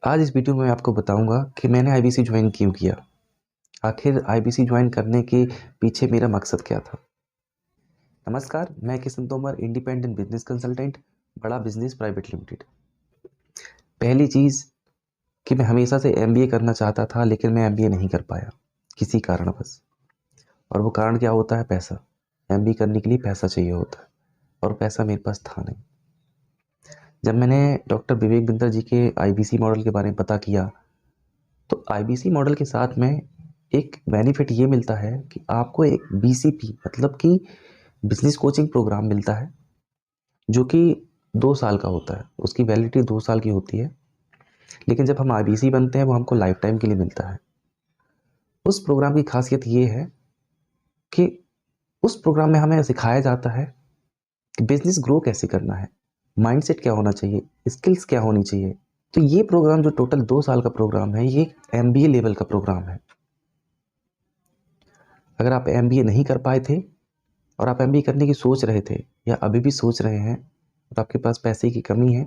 आज इस वीडियो में मैं आपको बताऊंगा कि मैंने आईबीसी ज्वाइन क्यों किया। आखिर आईबीसी ज्वाइन करने के पीछे मेरा मकसद क्या था। नमस्कार, मैं Kishan Tomar, independent business consultant, बड़ा बिजनेस प्राइवेट लिमिटेड। पहली चीज़ कि मैं हमेशा से एमबीए करना चाहता था, लेकिन मैं एमबीए नहीं कर पाया किसी कारणवश। और वो कारण क्या होता है? पैसा। एमबीए करने के लिए पैसा चाहिए होता है और पैसा मेरे पास था नहीं। जब मैंने डॉक्टर विवेक बिंदर जी के आईबीसी मॉडल के बारे में पता किया, तो आईबीसी मॉडल के साथ में एक बेनिफिट ये मिलता है कि आपको एक बीसीपी मतलब कि बिजनेस कोचिंग प्रोग्राम मिलता है, जो कि 2 साल का होता है। उसकी वैलिडिटी 2 साल की होती है, लेकिन जब हम आईबीसी बनते हैं वो हमको लाइफ टाइम के लिए मिलता है। उस प्रोग्राम की खासियत ये है कि उस प्रोग्राम में हमें सिखाया जाता है कि बिजनेस ग्रो कैसे करना है, माइंडसेट क्या होना चाहिए, स्किल्स क्या होनी चाहिए। तो ये प्रोग्राम जो टोटल 2 साल का प्रोग्राम है, ये एमबीए लेवल का प्रोग्राम है। अगर आप एमबीए नहीं कर पाए थे और आप एमबीए करने की सोच रहे थे या अभी भी सोच रहे हैं और आपके पास पैसे की कमी है,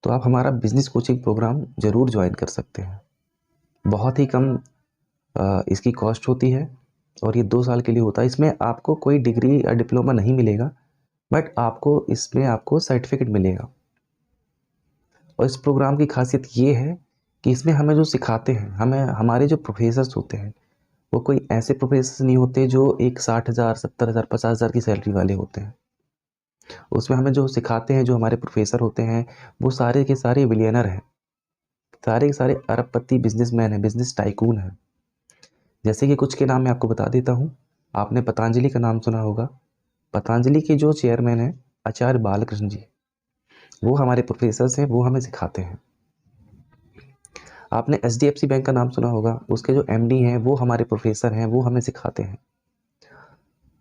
तो आप हमारा बिजनेस कोचिंग प्रोग्राम ज़रूर ज्वाइन कर सकते हैं। बहुत ही कम इसकी कॉस्ट होती है और ये 2 साल के लिए होता है। इसमें आपको कोई डिग्री या डिप्लोमा नहीं मिलेगा, बट आपको सर्टिफिकेट मिलेगा। और इस प्रोग्राम की खासियत ये है कि इसमें हमें जो सिखाते हैं, हमारे जो प्रोफेसर्स होते हैं, वो कोई ऐसे प्रोफेसर नहीं होते जो एक 60,000, 70,000, 50,000 की सैलरी वाले होते हैं। उसमें हमें जो सिखाते हैं, जो हमारे प्रोफेसर होते हैं, वो सारे के सारे बिलियनर हैं। सारे के सारे अरबपति बिजनेसमैन हैं, बिजनेस टाइकून हैं। जैसे कि कुछ के नाम मैं आपको बता देता हूँ। आपने पतंजलि का नाम सुना होगा। पतंजलि के जो चेयरमैन हैं, आचार्य बालकृष्ण जी, वो हमारे प्रोफेसर्स हैं, वो हमें सिखाते हैं। आपने एचडीएफसी बैंक का नाम सुना होगा। उसके जो एमडी हैं, वो हमारे प्रोफेसर हैं, वो हमें सिखाते हैं।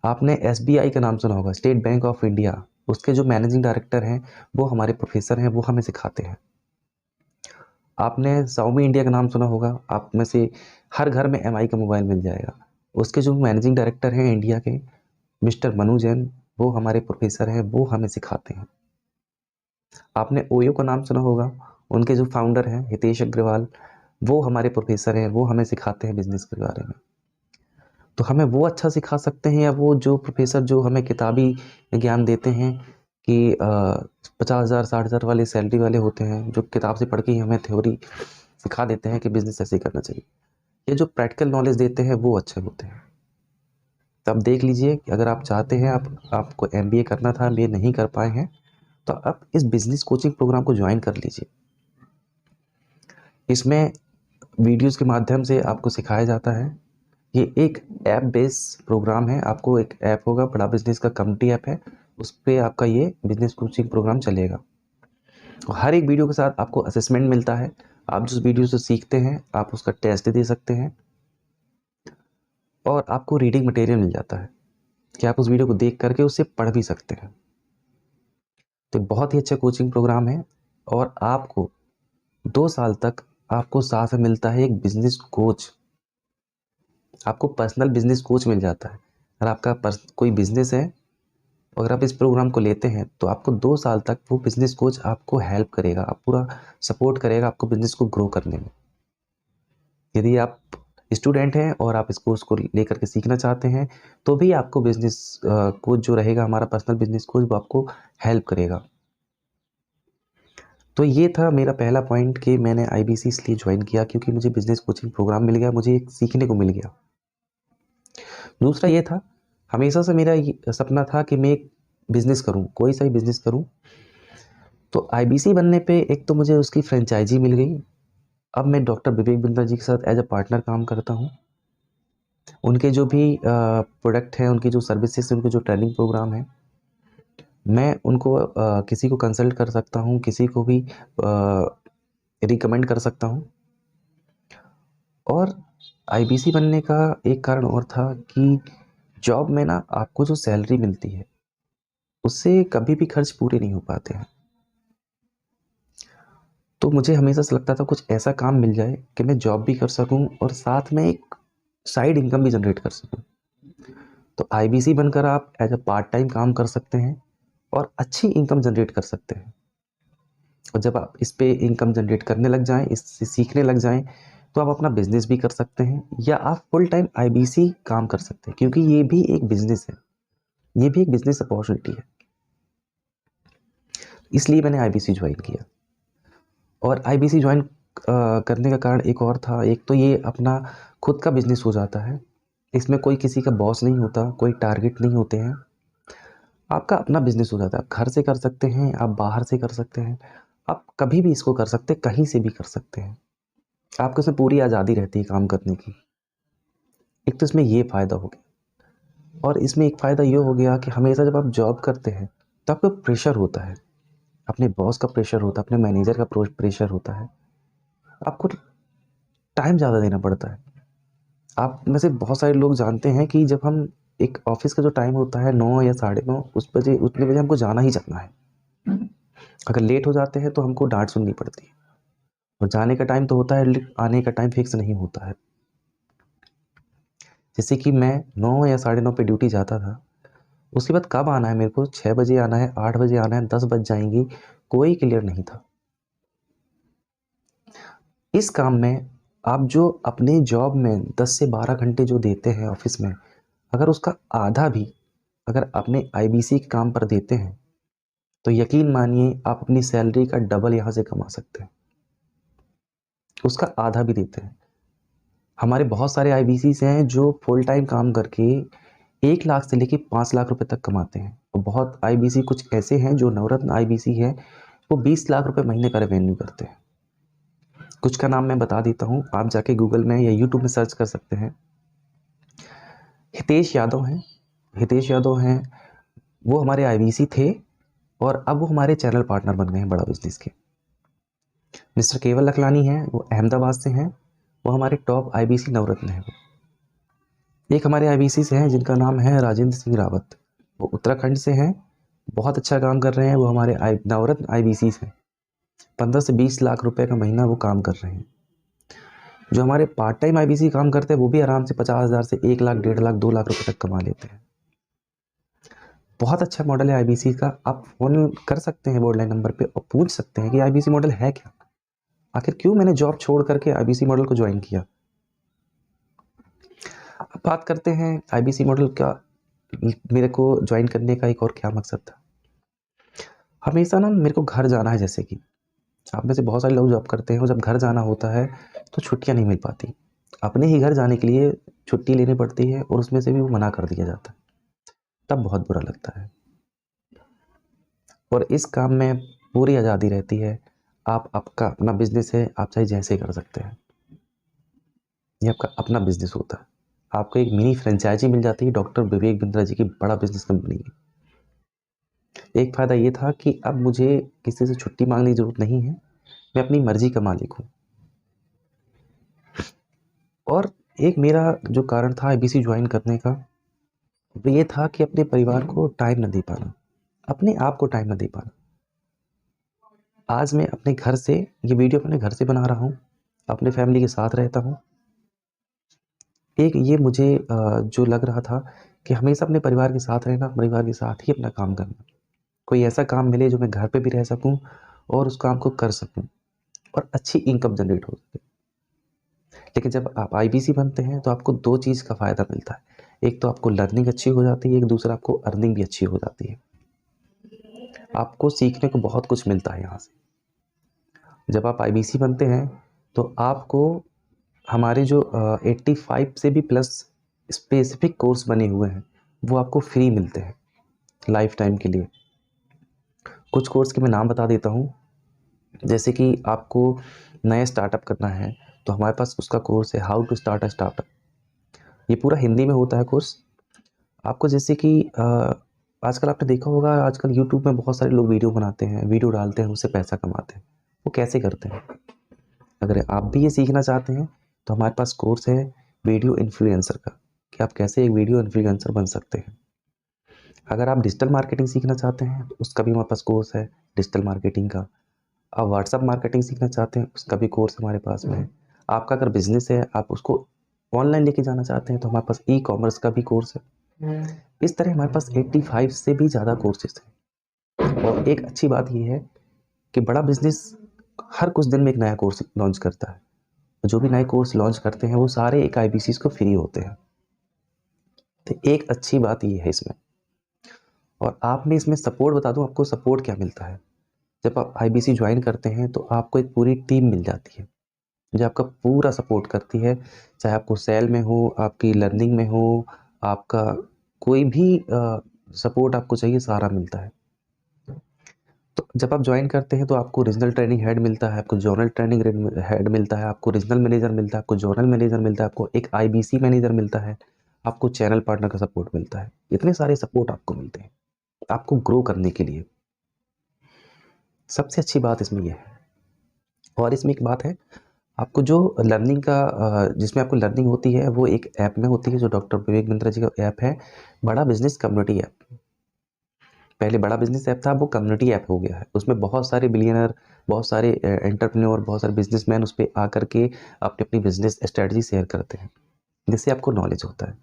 आपने एसबीआई का नाम सुना होगा, स्टेट बैंक ऑफ इंडिया। उसके जो मैनेजिंग डायरेक्टर हैं, वो हमारे प्रोफेसर हैं, वो हमें सिखाते हैं। आपने Xiaomi इंडिया का नाम सुना होगा। आप में से हर घर में एमआई का मोबाइल मिल जाएगा। उसके जो मैनेजिंग डायरेक्टर हैं इंडिया के, मिस्टर मनु जैन, वो हमारे प्रोफेसर हैं, वो हमें सिखाते हैं। आपने ओयो का नाम सुना होगा। उनके जो फाउंडर हैं हितेश अग्रवाल, वो हमारे प्रोफेसर हैं, वो हमें सिखाते हैं बिजनेस के बारे में। तो हमें वो अच्छा सिखा सकते हैं या वो जो प्रोफेसर जो हमें किताबी ज्ञान देते हैं कि 50,000, 60,000 वाले सैलरी वाले होते हैं, जो किताब से पढ़ के ही हमें थ्योरी सिखा देते हैं कि बिजनेस ऐसे करना चाहिए। ये जो प्रैक्टिकल नॉलेज देते हैं वो अच्छे होते हैं। तो आप देख लीजिए कि अगर आप चाहते हैं, आपको एमबीए करना था, एमबीए नहीं कर पाए हैं, तो आप इस बिजनेस कोचिंग प्रोग्राम को ज्वाइन कर लीजिए। इसमें वीडियोस के माध्यम से आपको सिखाया जाता है। ये एक ऐप बेस्ड प्रोग्राम है। आपको एक ऐप होगा, बड़ा बिजनेस का कम्युनिटी ऐप है, उस पर आपका ये बिजनेस कोचिंग प्रोग्राम चलेगा। हर एक वीडियो के साथ आपको असेसमेंट मिलता है। आप जिस वीडियो से सीखते हैं, आप उसका टेस्ट दे सकते हैं और आपको रीडिंग मटेरियल मिल जाता है कि आप उस वीडियो को देख करके उससे पढ़ भी सकते हैं। तो बहुत ही अच्छा कोचिंग प्रोग्राम है और आपको 2 साल तक आपको साथ में मिलता है एक बिजनेस कोच। आपको पर्सनल बिजनेस कोच मिल जाता है। अगर आपका कोई बिजनेस है, अगर आप इस प्रोग्राम को लेते हैं, तो आपको 2 साल तक वो बिजनेस कोच आपको हेल्प करेगा, आप पूरा सपोर्ट करेगा आपको बिजनेस को ग्रो करने में। यदि आप स्टूडेंट हैं और आप इस कोर्स को लेकर के सीखना चाहते हैं, तो भी आपको बिजनेस कोच जो रहेगा, हमारा पर्सनल बिजनेस कोच, वो आपको हेल्प करेगा। तो ये था मेरा पहला पॉइंट कि मैंने आईबीसी इसलिए ज्वाइन किया क्योंकि मुझे बिजनेस कोचिंग प्रोग्राम मिल गया, मुझे एक सीखने को मिल गया। दूसरा ये था, हमेशा से मेरा ये सपना था कि मैं एक बिजनेस करूं, कोई सा ही बिजनेस करूं। तो आईबीसी बनने पे एक तो मुझे उसकी फ्रेंचाइजी मिल गई। अब मैं डॉक्टर विवेक बिंदर जी के साथ एज अ पार्टनर काम करता हूं। उनके जो भी प्रोडक्ट हैं, उनकी जो सर्विसेज, उनके जो ट्रेनिंग प्रोग्राम है, मैं उनको किसी को कंसल्ट कर सकता हूं, किसी को भी रिकमेंड कर सकता हूं। और आईबीसी बनने का एक कारण और था कि जॉब में ना आपको जो सैलरी मिलती है, उससे कभी भी खर्च पूरे नहीं हो पाते हैं। तो मुझे हमेशा से लगता था कुछ ऐसा काम मिल जाए कि मैं जॉब भी कर सकूं और साथ में एक साइड इनकम भी जनरेट कर सकूं। तो आईबीसी बनकर आप एज अ पार्ट टाइम काम कर सकते हैं और अच्छी इनकम जनरेट कर सकते हैं। और जब आप इस पे इनकम जनरेट करने लग जाएं, इससे सीखने लग जाएं, तो आप अपना बिजनेस भी कर सकते हैं या आप फुल टाइम आईबीसी काम कर सकते हैं, क्योंकि ये भी एक बिजनेस है, ये भी एक बिजनेस अपॉर्चुनिटी है। इसलिए मैंने आईबीसी ज्वाइन किया। और आईबीसी ज्वाइन करने का कारण एक और था। एक तो ये अपना खुद का बिजनेस हो जाता है, इसमें कोई किसी का बॉस नहीं होता, कोई टारगेट नहीं होते हैं, आपका अपना बिजनेस हो जाता है। आप घर से कर सकते हैं, आप बाहर से कर सकते हैं, आप कभी भी इसको कर सकते हैं, कहीं से भी कर सकते हैं। आपको इसमें पूरी आज़ादी रहती है काम करने की। एक तो इसमें ये फ़ायदा हो गया, और इसमें एक फ़ायदा ये हो गया कि हमेशा जब आप जॉब करते हैं तो आपको प्रेशर होता है, अपने बॉस का प्रेशर होता है, अपने मैनेजर का प्रेशर होता है, आपको टाइम ज़्यादा देना पड़ता है। आप में से बहुत सारे लोग जानते हैं कि जब हम एक ऑफिस का जो टाइम होता है 9 या 9:30, उस बजे उतने बजे हमको जाना ही जाना है। अगर लेट हो जाते हैं तो हमको डांट सुननी पड़ती है, और जाने का टाइम तो होता है, आने का टाइम फिक्स नहीं होता है। जैसे कि मैं 9 या 9:30 पे ड्यूटी जाता था, उसके बाद कब आना है मेरे को, 6 बजे आना है, 8 बजे आना है, 10 बज जाएंगी, कोई क्लियर नहीं था। इस काम में आप जो अपने जॉब में 10 से 12 घंटे जो देते हैं ऑफिस में, अगर उसका आधा भी अगर अपने आईबीसी के काम पर देते हैं, तो यकीन मानिए आप अपनी सैलरी का डबल यहाँ से कमा सकते हैं। उसका आधा भी देते हैं। हमारे बहुत सारे आईबीसीज हैं जो फुल टाइम काम करके 1 लाख से लेके 5 लाख रुपए तक कमाते हैं, और बहुत आईबीसी कुछ ऐसे हैं जो नवरत्न आईबीसी है, वो 20 लाख रुपए महीने का रेवेन्यू करते हैं। कुछ का नाम मैं बता देता हूँ, आप जाके गूगल में या यूट्यूब में सर्च कर सकते हैं। हितेश यादव हैं, हितेश यादव हैं, वो हमारे आईबीसी थे और अब वो हमारे चैनल पार्टनर बन गए हैं बड़ा बिजनेस के। मिस्टर केवल लखलानी हैं, वो अहमदाबाद से हैं, वो हमारे टॉप आईबीसी नवरत्न हैं। एक हमारे आईबीसी से हैं जिनका नाम है राजेंद्र सिंह रावत, वो उत्तराखंड से हैं, बहुत अच्छा काम कर रहे हैं, वो हमारे नवरत्न आईबीसी हैं। 15 से 20 लाख रुपए का महीना वो काम कर रहे हैं। जो हमारे पार्ट टाइम आईबीसी काम करते हैं वो भी आराम से 50,000 से 1 लाख, 1.5 लाख, 2 लाख रुपए तक कमा लेते हैं। बहुत अच्छा मॉडल है आईबीसी का। आप फोन कर सकते हैं बोर्ड लाइन नंबर पे और पूछ सकते हैं कि आईबीसी मॉडल है क्या, आखिर क्यों मैंने जॉब छोड़ करके आईबीसी मॉडल को ज्वाइन किया। अब बात करते हैं आईबीसी मॉडल का, मेरे को ज्वाइन करने का एक और क्या मकसद था। हमेशा ना मेरे को घर जाना है, जैसे कि आप में से बहुत सारे लोग जॉब करते हैं, और जब घर जाना होता है तो छुट्टियां नहीं मिल पाती। अपने ही घर जाने के लिए छुट्टी लेनी पड़ती है और उसमें से भी वो मना कर दिया जाता है, तब बहुत बुरा लगता है। और इस काम में पूरी आज़ादी रहती है, आप आपका अपना बिजनेस है, आप चाहे जैसे कर सकते हैं, ये आपका अपना बिजनेस होता है। आपको एक मिनी फ्रेंचाइजी मिल जाती है, डॉक्टर विवेक बिंद्रा जी की बड़ा बिजनेस कंपनी है। एक फ़ायदा ये था कि अब मुझे किसी से छुट्टी मांगने की ज़रूरत नहीं है, मैं अपनी मर्जी का मालिक हूँ। और एक मेरा जो कारण था आईबीसी ज्वाइन करने का, वो ये था कि अपने परिवार को टाइम न दे पाना, अपने आप को टाइम न दे पाना। आज मैं अपने घर से ये वीडियो अपने घर से बना रहा हूँ, अपने फैमिली के साथ रहता हूँ। एक ये मुझे जो लग रहा था कि हमेशा अपने परिवार के साथ रहना, परिवार के साथ ही अपना काम करना। कोई ऐसा काम मिले जो मैं घर पे भी रह सकूँ और उस काम को कर सकूँ और अच्छी इनकम जनरेट हो सके। लेकिन जब आप आईबीसी बनते हैं तो आपको 2 चीज़ का फ़ायदा मिलता है। एक तो आपको लर्निंग अच्छी हो जाती है, एक दूसरा आपको अर्निंग भी अच्छी हो जाती है। आपको सीखने को बहुत कुछ मिलता है यहाँ से। जब आप आईबीसी बनते हैं तो आपको हमारे जो 85 से भी प्लस स्पेसिफिक कोर्स बने हुए हैं, वो आपको फ्री मिलते हैं लाइफ टाइम के लिए। कुछ कोर्स के मैं नाम बता देता हूँ। जैसे कि आपको नया स्टार्टअप करना है तो हमारे पास उसका कोर्स है, how to start a startup. ये पूरा हिंदी में होता है कोर्स। आपको जैसे कि आजकल आपने देखा होगा, आजकल यूट्यूब में बहुत सारे लोग वीडियो बनाते हैं, वीडियो डालते हैं, उससे पैसा कमाते हैं। वो कैसे करते हैं? अगर आप भी ये सीखना चाहते हैं तो हमारे पास कोर्स है वीडियो इन्फ्लुएंसर का, कि आप कैसे एक वीडियो इन्फ्लुएंसर बन सकते हैं। अगर आप डिजिटल मार्केटिंग सीखना चाहते हैं तो उसका भी हमारे पास कोर्स है, डिजिटल मार्केटिंग का। आप व्हाट्सअप मार्केटिंग सीखना चाहते हैं, उसका भी कोर्स हमारे पास में है। आपका अगर बिजनेस है, आप उसको ऑनलाइन लेके जाना चाहते हैं, तो हमारे पास ई कॉमर्स का भी कोर्स है। इस तरह हमारे पास 85 से भी ज़्यादा कोर्सेज हैं। और एक अच्छी बात ये है कि बड़ा बिजनेस हर कुछ दिन में एक नया कोर्स लॉन्च करता है। जो भी नए कोर्स लॉन्च करते हैं वो सारे एक आईबीसी को फ्री होते हैं। तो एक अच्छी बात ये है इसमें। और आप में इसमें सपोर्ट बता दूं, आपको सपोर्ट क्या मिलता है। जब आप आईबीसी ज्वाइन करते हैं तो आपको एक पूरी टीम मिल जाती है जो आपका पूरा सपोर्ट करती है, चाहे आपको सेल में हो, आपकी लर्निंग में हो, आपका कोई भी सपोर्ट आपको चाहिए सारा मिलता है। तो जब आप ज्वाइन करते हैं तो आपको रीजनल ट्रेनिंग हेड मिलता है, आपको जोनल ट्रेनिंग हेड मिलता है, आपको रीजनल मैनेजर मिलता है, आपको जोनल मैनेजर मिलता है, आपको एक आईबीसी मैनेजर मिलता है, आपको चैनल पार्टनर का सपोर्ट मिलता है। इतने सारे सपोर्ट आपको मिलते हैं आपको ग्रो करने के लिए। सबसे अच्छी बात इसमें यह है। और इसमें एक बात है, आपको जो लर्निंग का जिसमें आपको लर्निंग होती है वो एक ऐप में होती है जो डॉक्टर विवेक बिंद्रा जी का ऐप है, बड़ा बिजनेस कम्युनिटी ऐप। पहले बड़ा बिजनेस ऐप था, वो कम्युनिटी ऐप हो गया है। उसमें बहुत सारे बिलियनर, बहुत सारे एंटरप्रेन्योर, बहुत सारे बिजनेसमैन उस पर आकर के अपनी अपनी बिजनेस स्ट्रेटजी शेयर करते हैं, जिससे आपको नॉलेज होता है।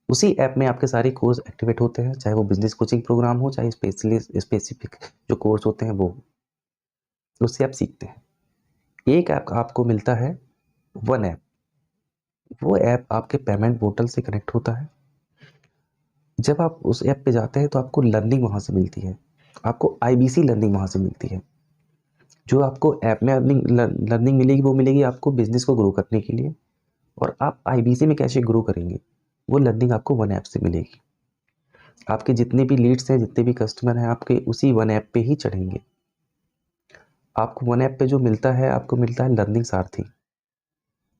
उसी ऐप में आपके सारे कोर्स एक्टिवेट होते हैं, चाहे वो बिजनेस कोचिंग प्रोग्राम हो, चाहे स्पेसिफिक जो कोर्स होते हैं वो, उससे आप सीखते हैं। एक ऐप आपको मिलता है, वन ऐप। वो ऐप आपके पेमेंट पोर्टल से कनेक्ट होता है। जब आप उस ऐप पे जाते हैं तो आपको लर्निंग वहाँ से मिलती है, आपको आईबीसी लर्निंग वहाँ से मिलती है। जो आपको ऐप में लर्निंग मिलेगी वो मिलेगी आपको बिजनेस को ग्रो करने के लिए, और आप आईबीसी में कैसे ग्रो करेंगे वो लर्निंग आपको वन ऐप से मिलेगी। आपके जितने भी लीड्स हैं, जितने भी कस्टमर हैं, आपके उसी वन ऐप पे ही चढ़ेंगे। आपको वन ऐप पे जो मिलता है, आपको मिलता है लर्निंग सारथी।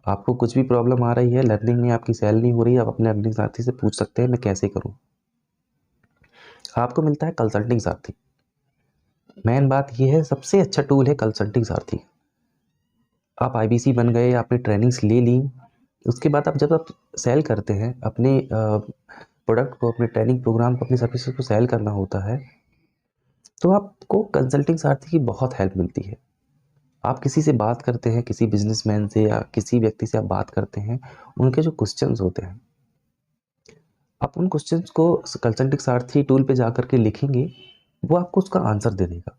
आपको कुछ भी प्रॉब्लम आ रही है लर्निंग में, आपकी सेल नहीं हो रही है, आप अपने लर्निंग सारथी से पूछ सकते हैं मैं कैसे करूं। आपको मिलता है कंसल्टिंग सारथी। मेन बात यह है, सबसे अच्छा टूल है कंसल्टिंग सारथी। आप आईबीसी बन गए, आपने ट्रेनिंग्स ले ली, उसके बाद जब आप सेल करते हैं अपने प्रोडक्ट को, अपने ट्रेनिंग प्रोग्राम को, अपनी सर्विसेज को सेल करना होता है, तो आपको कंसल्टिंग सारथी की बहुत हेल्प मिलती है। आप किसी से बात करते हैं, किसी बिजनेसमैन से या किसी व्यक्ति से आप बात करते हैं, उनके जो क्वेश्चंस होते हैं, आप उन क्वेश्चंस को कंसल्टिंग सारथी टूल पे जाकर के लिखेंगे, वो आपको उसका आंसर दे देगा।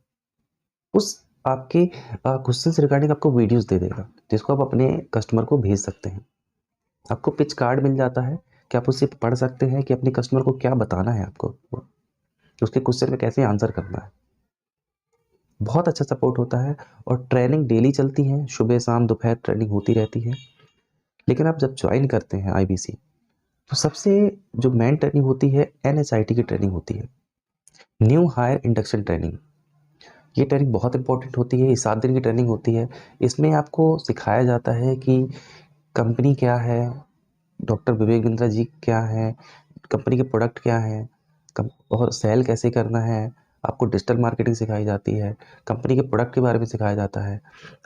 उस आपके क्वेश्चन से रिगार्डिंग आपको वीडियोस दे देगा, जिसको आप अपने कस्टमर को भेज सकते हैं। आपको पिच कार्ड मिल जाता है कि आप उससे पढ़ सकते हैं कि अपने कस्टमर को क्या बताना है, आपको उसके क्वेश्चन में कैसे आंसर करना है। बहुत अच्छा सपोर्ट होता है। और ट्रेनिंग डेली चलती है, सुबह शाम दोपहर ट्रेनिंग होती रहती है। लेकिन आप जब ज्वाइन करते हैं आईबीसी, तो सबसे जो मेन ट्रेनिंग होती है एनएचआईटी की ट्रेनिंग होती है, न्यू हायर इंडक्शन ट्रेनिंग। ये ट्रेनिंग बहुत इंपॉर्टेंट होती है। ये 7 दिन की ट्रेनिंग होती है। इसमें आपको सिखाया जाता है कि कंपनी क्या है, डॉक्टर विवेक बिंद्रा जी क्या है, कंपनी के प्रोडक्ट क्या है, और सेल कैसे करना है। आपको डिजिटल मार्केटिंग सिखाई जाती है, कंपनी के प्रोडक्ट के बारे में सिखाया जाता है,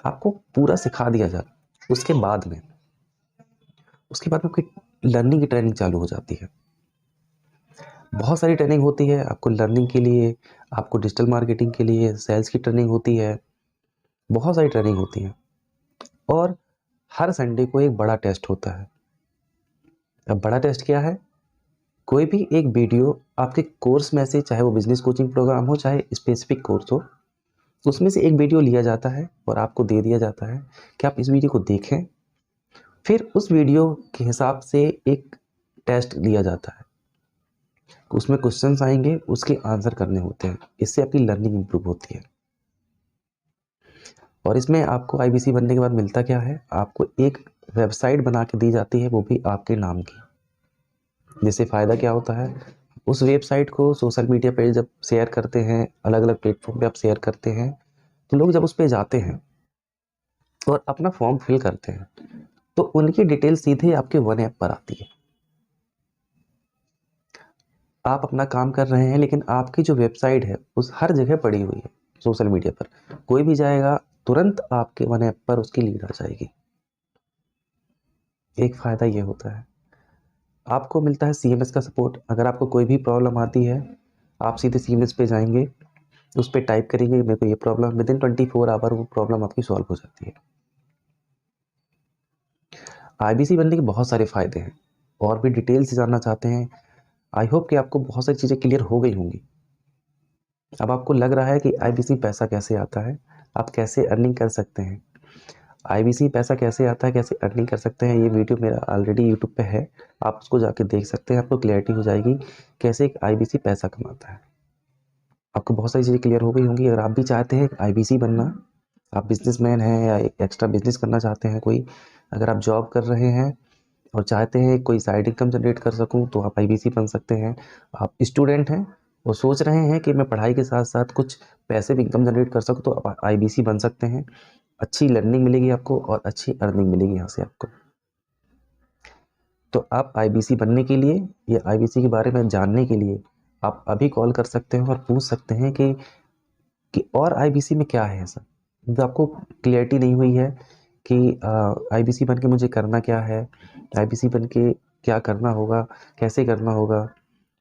आपको पूरा सिखा दिया जाता है। उसके बाद में आपकी लर्निंग की ट्रेनिंग चालू हो जाती है। बहुत सारी ट्रेनिंग होती है आपको लर्निंग के लिए, आपको डिजिटल मार्केटिंग के लिए, सेल्स की ट्रेनिंग होती है, बहुत सारी ट्रेनिंग होती है। और हर संडे को एक बड़ा टेस्ट होता है। अब बड़ा टेस्ट क्या है, कोई भी एक वीडियो आपके कोर्स में से, चाहे वो बिजनेस कोचिंग प्रोग्राम हो, चाहे स्पेसिफिक कोर्स हो, उसमें से एक वीडियो लिया जाता है और आपको दे दिया जाता है कि आप इस वीडियो को देखें। फिर उस वीडियो के हिसाब से एक टेस्ट लिया जाता है, उसमें क्वेश्चंस आएंगे, उसके आंसर करने होते हैं। इससे आपकी लर्निंग इंप्रूव होती है। और इसमें आपको आईबीसी बनने के बाद मिलता क्या है, आपको एक वेबसाइट बना के दी जाती है, वो भी आपके नाम की। जिससे फ़ायदा क्या होता है, उस वेबसाइट को सोशल मीडिया पे जब शेयर करते हैं, अलग अलग प्लेटफॉर्म पे आप शेयर करते हैं, तो लोग जब उस पर जाते हैं और अपना फॉर्म फिल करते हैं, तो उनकी डिटेल सीधे आपके वन ऐप पर आती है। आप अपना काम कर रहे हैं, लेकिन आपकी जो वेबसाइट है उस हर जगह पड़ी हुई है। सोशल मीडिया पर कोई भी जाएगा, तुरंत आपके वन ऐप पर उसकी लीड आ जाएगी। एक फ़ायदा ये होता है। आपको मिलता है सीएमएस का सपोर्ट। अगर आपको कोई भी प्रॉब्लम आती है, आप सीधे सीएमएस पे जाएंगे, उस पर टाइप करेंगे मेरे को ये प्रॉब्लम, विदिन 24 आवर वो प्रॉब्लम आपकी सॉल्व हो जाती है। आईबीसी बनने के बहुत सारे फ़ायदे हैं। और भी डिटेल से जानना चाहते हैं, आई होप कि आपको बहुत सारी चीज़ें क्लियर हो गई होंगी। अब आपको लग रहा है कि आईबीसी पैसा कैसे आता है, आप कैसे अर्निंग कर सकते हैं, आईबीसी पैसा कैसे आता है, कैसे अर्निंग कर सकते हैं। ये वीडियो मेरा ऑलरेडी यूट्यूब पे है, आप उसको जाके देख सकते हैं। आपको क्लैरिटी हो जाएगी कैसे एक आईबीसी पैसा कमाता है। आपको बहुत सारी चीज़ें क्लियर हो गई होंगी। अगर आप भी चाहते हैं आईबीसी बनना, आप बिजनेसमैन हैं या एक्स्ट्रा बिजनेस करना चाहते हैं कोई, अगर आप जॉब कर रहे हैं और चाहते हैं कोई साइड इनकम जनरेट कर सकूं, तो आप आईबीसी बन सकते हैं। आप स्टूडेंट हैं और सोच रहे हैं कि मैं पढ़ाई के साथ साथ कुछ पैसे भी इनकम जनरेट कर सकूं, तो आप आईबीसी बन सकते हैं। अच्छी लर्निंग मिलेगी आपको और अच्छी अर्निंग मिलेगी यहाँ से आपको। तो आप आईबीसी बनने के लिए या आईबीसी के बारे में जानने के लिए आप अभी कॉल कर सकते हैं और पूछ सकते हैं कि और आईबीसी में क्या है ऐसा, जो आपको क्लियरिटी नहीं हुई है कि आईबीसी बन के मुझे करना क्या है, आईबीसी बन के क्या करना होगा, कैसे करना होगा,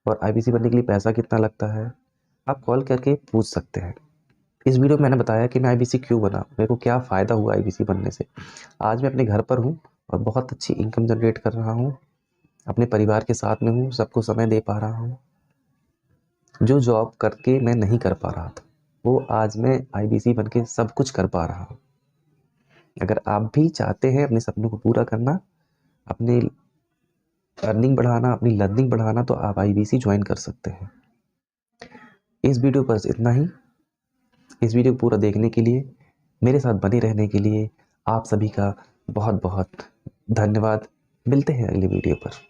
और आईबीसी बनने के लिए पैसा कितना लगता है। आप कॉल करके पूछ सकते हैं। इस वीडियो में मैंने बताया कि मैं आईबीसी क्यों बना, मेरे को क्या फ़ायदा हुआ आईबीसी बनने से। आज मैं अपने घर पर हूँ और बहुत अच्छी इनकम जनरेट कर रहा हूँ, अपने परिवार के साथ में हूँ, सबको समय दे पा रहा हूँ। जो जॉब करके मैं नहीं कर पा रहा था, वो आज मैं आईबीसी बन के सब कुछ कर पा रहा हूँ। अगर आप भी चाहते हैं अपने सपनों को पूरा करना, अपनी अर्निंग बढ़ाना, अपनी लर्निंग बढ़ाना, तो आप आईबीसी ज्वाइन कर सकते हैं। इस वीडियो पर इतना ही। इस वीडियो को पूरा देखने के लिए, मेरे साथ बने रहने के लिए आप सभी का बहुत बहुत धन्यवाद। मिलते हैं अगले वीडियो पर।